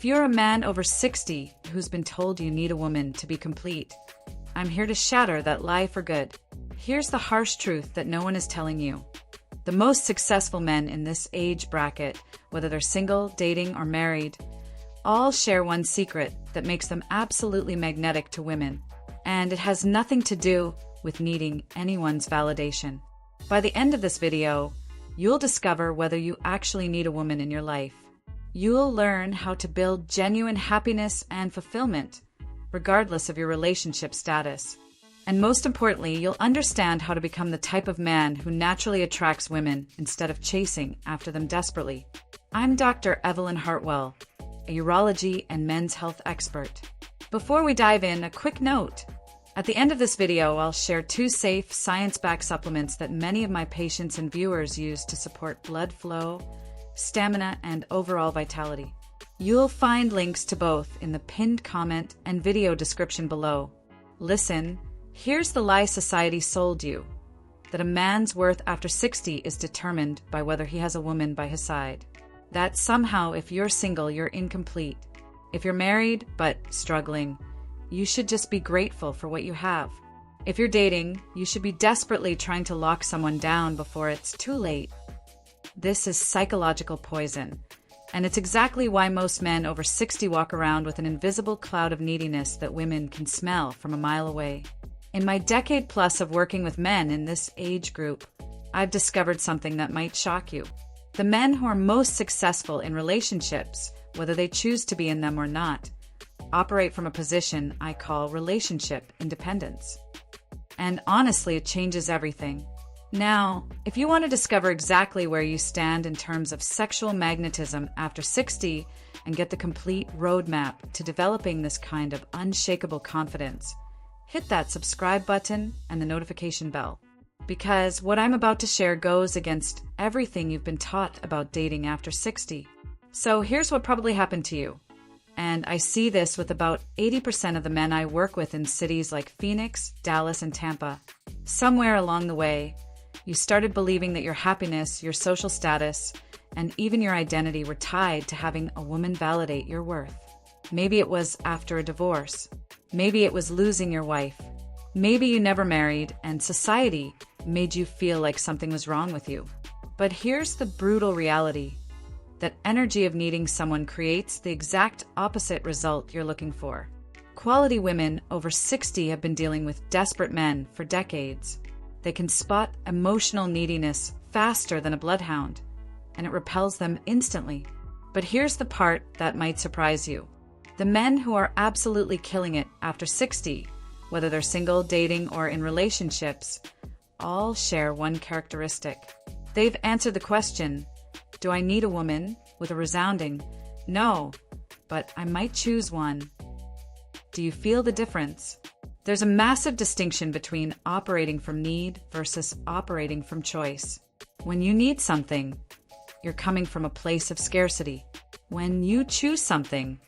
you're a man over 60 who's been told you need a woman to be complete, I'm here to shatter that lie for good. Here's the harsh truth that no one is telling you. The most successful men in this age bracket, whether they're single, dating, or married, all share one secret that makes them absolutely magnetic to women, and it has nothing to do with needing anyone's validation. By the end of this video, you'll discover whether you actually need a woman in your life. You'll learn how to build genuine happiness and fulfillment, regardless of your relationship status. And most importantly, you'll understand how to become the type of man who naturally attracts women instead of chasing after them desperately. I'm Dr. Evelyn Hartwell, a urology and men's health expert. Before we dive in, a quick note. At the end of this video, I'll share 2 safe, science-backed supplements that many of my patients and viewers use to support blood flow, stamina, and overall vitality. You'll find links to both in the pinned comment and video description below. Listen, here's the lie society sold you, that a man's worth after 60 is determined by whether he has a woman by his side. That somehow if you're single, you're incomplete. If you're married but struggling, you should just be grateful for what you have. If you're dating, you should be desperately trying to lock someone down before it's too late. This is psychological poison, and it's exactly why most men over 60 walk around with an invisible cloud of neediness that women can smell from a mile away. In my decade plus of working with men in this age group, I've discovered something that might shock you. The men who are most successful in relationships, whether they choose to be in them or not, operate from a position I call relationship independence. And honestly, it changes everything. Now, if you want to discover exactly where you stand in terms of sexual magnetism after 60 and get the complete roadmap to developing this kind of unshakable confidence, hit that subscribe button and the notification bell. Because what I'm about to share goes against everything you've been taught about dating after 60. So here's what probably happened to you. And I see this with about 80% of the men I work with in cities like Phoenix, Dallas, and Tampa. Somewhere along the way, you started believing that your happiness, your social status, and even your identity were tied to having a woman validate your worth. Maybe it was after a divorce. Maybe it was losing your wife. Maybe you never married and society made you feel like something was wrong with you. But here's the brutal reality. That energy of needing someone creates the exact opposite result you're looking for. Quality women over 60 have been dealing with desperate men for decades. They can spot emotional neediness faster than a bloodhound, and it repels them instantly. But here's the part that might surprise you. The men who are absolutely killing it after 60, whether they're single, dating, or in relationships, all share one characteristic. They've answered the question, do I need a woman? With a resounding, no, but I might choose one. Do you feel the difference? There's a massive distinction between operating from need versus operating from choice. When you need something, you're coming from a place of scarcity. When you choose something,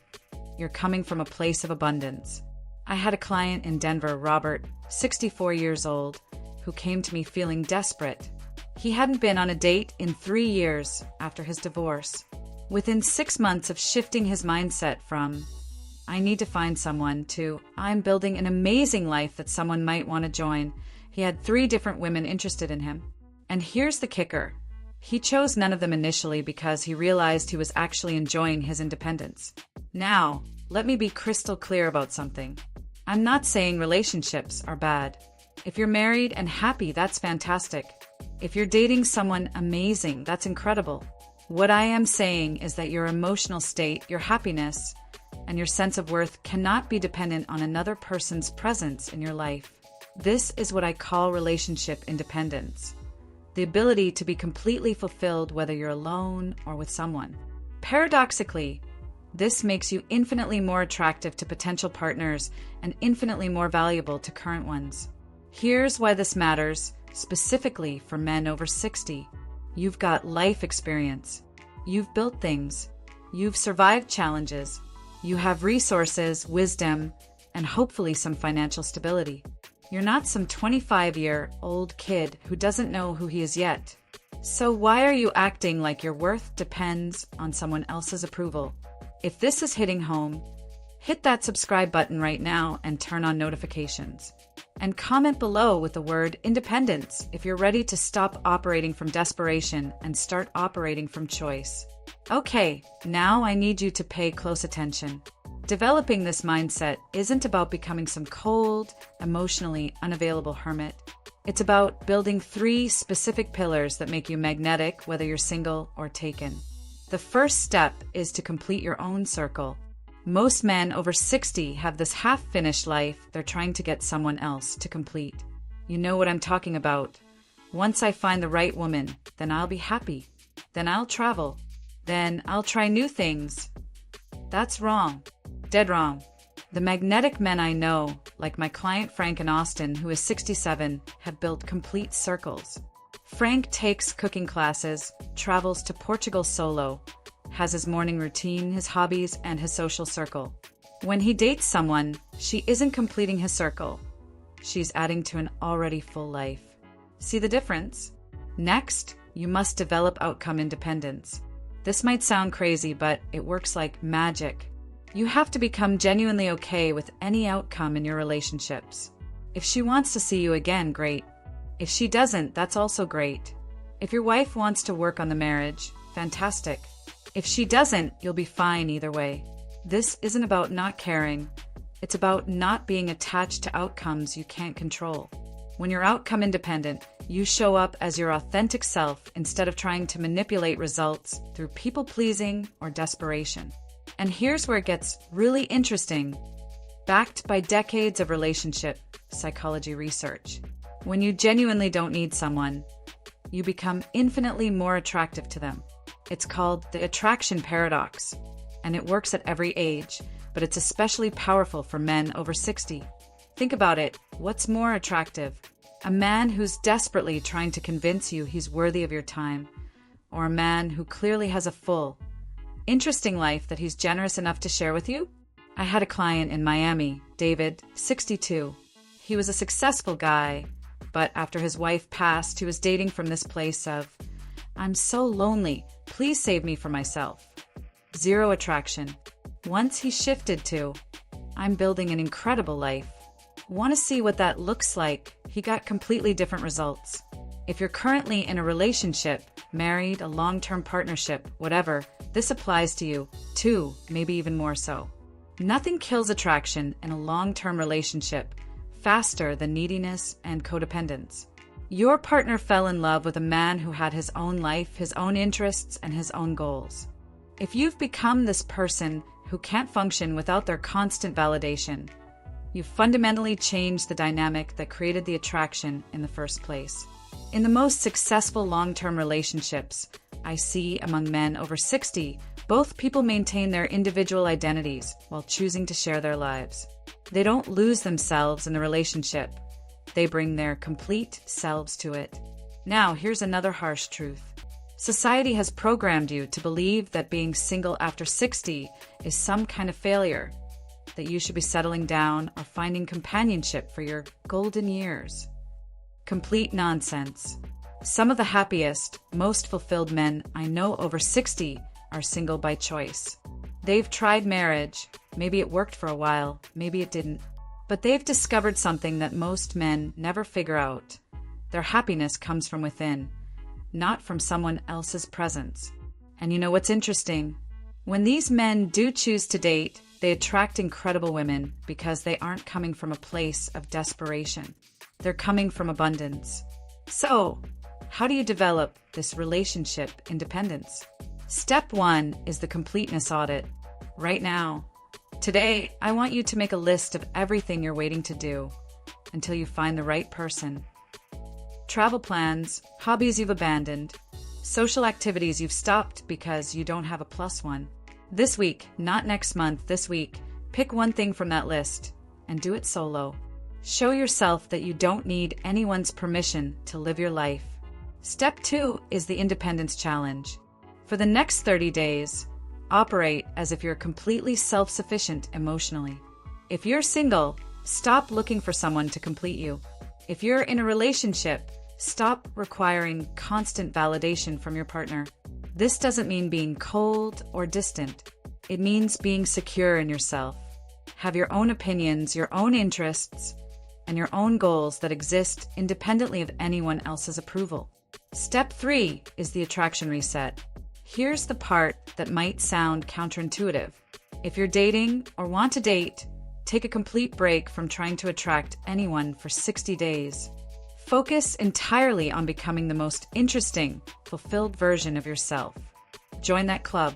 you're coming from a place of abundance. I had a client in Denver, Robert, 64 years old, who came to me feeling desperate. He hadn't been on a date in 3 years after his divorce. Within 6 months of shifting his mindset from, I need to find someone, to, I'm building an amazing life that someone might want to join, he had 3 different women interested in him. And here's the kicker. He chose none of them initially because he realized he was actually enjoying his independence. Now, let me be crystal clear about something. I'm not saying relationships are bad. If you're married and happy, that's fantastic. If you're dating someone amazing, that's incredible. What I am saying is that your emotional state, your happiness, and your sense of worth cannot be dependent on another person's presence in your life. This is what I call relationship independence. The ability to be completely fulfilled whether you're alone or with someone. Paradoxically, this makes you infinitely more attractive to potential partners and infinitely more valuable to current ones. Here's why this matters. Specifically for men over 60. You've got life experience. You've built things. You've survived challenges. You have resources, wisdom, and hopefully some financial stability. You're not some 25-year-old kid who doesn't know who he is yet. So why are you acting like your worth depends on someone else's approval? If this is hitting home, hit that subscribe button right now and turn on notifications. And comment below with the word independence if you're ready to stop operating from desperation and start operating from choice. Okay, now I need you to pay close attention. Developing this mindset isn't about becoming some cold, emotionally unavailable hermit. It's about building 3 specific pillars that make you magnetic, whether you're single or taken. The first step is to complete your own circle. Most men over 60 have this half-finished life they're trying to get someone else to complete. You know what I'm talking about. Once I find the right woman, then I'll be happy. Then I'll travel. Then I'll try new things. That's wrong. Dead wrong. The magnetic men I know, like my client Frank in Austin, who is 67, have built complete circles. Frank takes cooking classes, travels to Portugal solo, has his morning routine, his hobbies, and his social circle. When he dates someone, she isn't completing his circle. She's adding to an already full life. See the difference? Next, you must develop outcome independence. This might sound crazy, but it works like magic. You have to become genuinely okay with any outcome in your relationships. If she wants to see you again, great. If she doesn't, that's also great. If your wife wants to work on the marriage, fantastic. If she doesn't, you'll be fine either way. This isn't about not caring. It's about not being attached to outcomes you can't control. When you're outcome independent, you show up as your authentic self instead of trying to manipulate results through people-pleasing or desperation. And here's where it gets really interesting. Backed by decades of relationship psychology research. When you genuinely don't need someone, you become infinitely more attractive to them. It's called the attraction paradox, and it works at every age, but it's especially powerful for men over 60. Think about it. What's more attractive? A man who's desperately trying to convince you he's worthy of your time, or a man who clearly has a full, interesting life that he's generous enough to share with you? I had a client in Miami, David, 62. He was a successful guy, but after his wife passed, he was dating from this place of, I'm so lonely, please save me from myself. Zero attraction. Once he shifted to, I'm building an incredible life. Want to see what that looks like? He got completely different results. If you're currently in a relationship, married, a long-term partnership, whatever, this applies to you, too, maybe even more so. Nothing kills attraction in a long-term relationship faster than neediness and codependence. Your partner fell in love with a man who had his own life, his own interests, and his own goals. If you've become this person who can't function without their constant validation, you've fundamentally changed the dynamic that created the attraction in the first place. In the most successful long-term relationships I see among men over 60, both people maintain their individual identities while choosing to share their lives. They don't lose themselves in the relationship. They bring their complete selves to it. Now, here's another harsh truth. Society has programmed you to believe that being single after 60 is some kind of failure, that you should be settling down or finding companionship for your golden years. Complete nonsense. Some of the happiest, most fulfilled men I know over 60 are single by choice. They've tried marriage. Maybe it worked for a while, maybe it didn't. But they've discovered something that most men never figure out. Their happiness comes from within, not from someone else's presence. And you know what's interesting? When these men do choose to date, they attract incredible women because they aren't coming from a place of desperation. They're coming from abundance. So, how do you develop this relationship independence? Step 1 is the completeness audit. Right now, today, I want you to make a list of everything you're waiting to do until you find the right person. Travel plans, hobbies you've abandoned, social activities you've stopped because you don't have a plus one. This week, not next month, this week, pick one thing from that list and do it solo. Show yourself that you don't need anyone's permission to live your life. Step 2 is the independence challenge. For the next 30 days, operate as if you're completely self-sufficient emotionally. If you're single, stop looking for someone to complete you. If you're in a relationship, stop requiring constant validation from your partner. This doesn't mean being cold or distant. It means being secure in yourself. Have your own opinions, your own interests, and your own goals that exist independently of anyone else's approval. Step 3 is the attraction reset. Here's the part that might sound counterintuitive. If you're dating or want to date, take a complete break from trying to attract anyone for 60 days. Focus entirely on becoming the most interesting, fulfilled version of yourself. Join that club.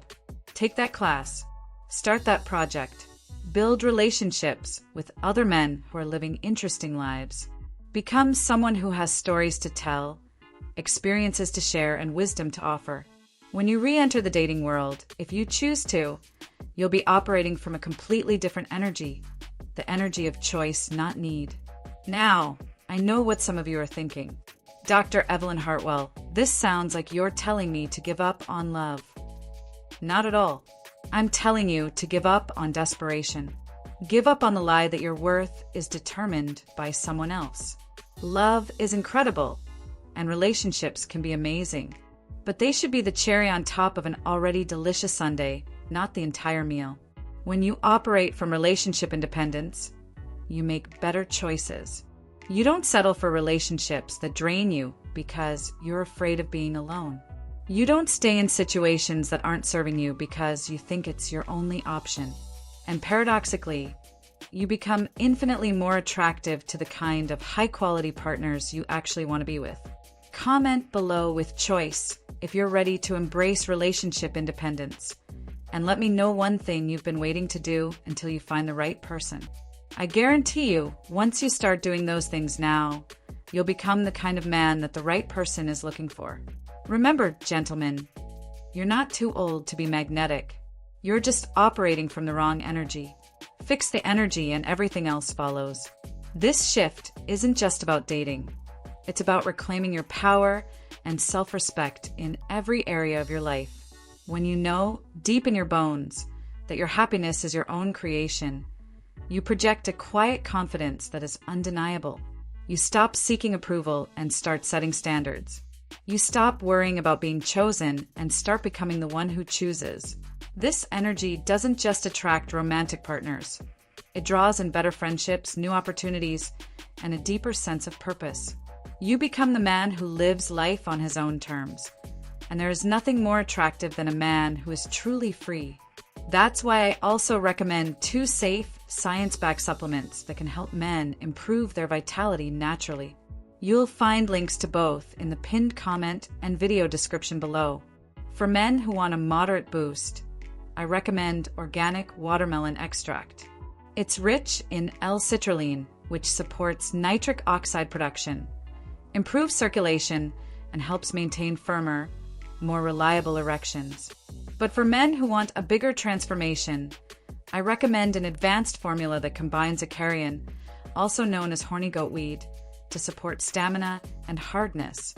Take that class. Start that project. Build relationships with other men who are living interesting lives. Become someone who has stories to tell, experiences to share, and wisdom to offer. When you re-enter the dating world, if you choose to, you'll be operating from a completely different energy, the energy of choice, not need. Now, I know what some of you are thinking. Dr. Evelyn Hartwell, this sounds like you're telling me to give up on love. Not at all. I'm telling you to give up on desperation. Give up on the lie that your worth is determined by someone else. Love is incredible, and relationships can be amazing, but they should be the cherry on top of an already delicious sundae, not the entire meal. When you operate from relationship independence, you make better choices. You don't settle for relationships that drain you because you're afraid of being alone. You don't stay in situations that aren't serving you because you think it's your only option. And paradoxically, you become infinitely more attractive to the kind of high-quality partners you actually want to be with. Comment below with choice if you're ready to embrace relationship independence. And let me know one thing you've been waiting to do until you find the right person. I guarantee you, once you start doing those things now, you'll become the kind of man that the right person is looking for. Remember, gentlemen, you're not too old to be magnetic. You're just operating from the wrong energy. Fix the energy and everything else follows. This shift isn't just about dating. It's about reclaiming your power and self-respect in every area of your life. When you know, deep in your bones, that your happiness is your own creation, you project a quiet confidence that is undeniable. You stop seeking approval and start setting standards. You stop worrying about being chosen and start becoming the one who chooses. This energy doesn't just attract romantic partners. It draws in better friendships, new opportunities, and a deeper sense of purpose. You become the man who lives life on his own terms. And there is nothing more attractive than a man who is truly free. That's why I also recommend 2 safe, science-backed supplements that can help men improve their vitality naturally. You'll find links to both in the pinned comment and video description below. For men who want a moderate boost, I recommend organic watermelon extract. It's rich in L-citrulline, which supports nitric oxide production, improves circulation, and helps maintain firmer, more reliable erections. But for men who want a bigger transformation, I recommend an advanced formula that combines acarian, also known as horny goat weed, to support stamina and hardness,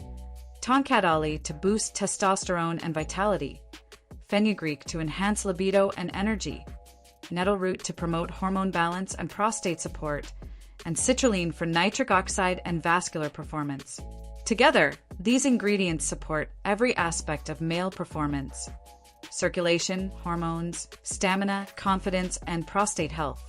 tonkat ali to boost testosterone and vitality, fenugreek to enhance libido and energy, nettle root to promote hormone balance and prostate support, and citrulline for nitric oxide and vascular performance. Together, these ingredients support every aspect of male performance: circulation, hormones, stamina, confidence, and prostate health.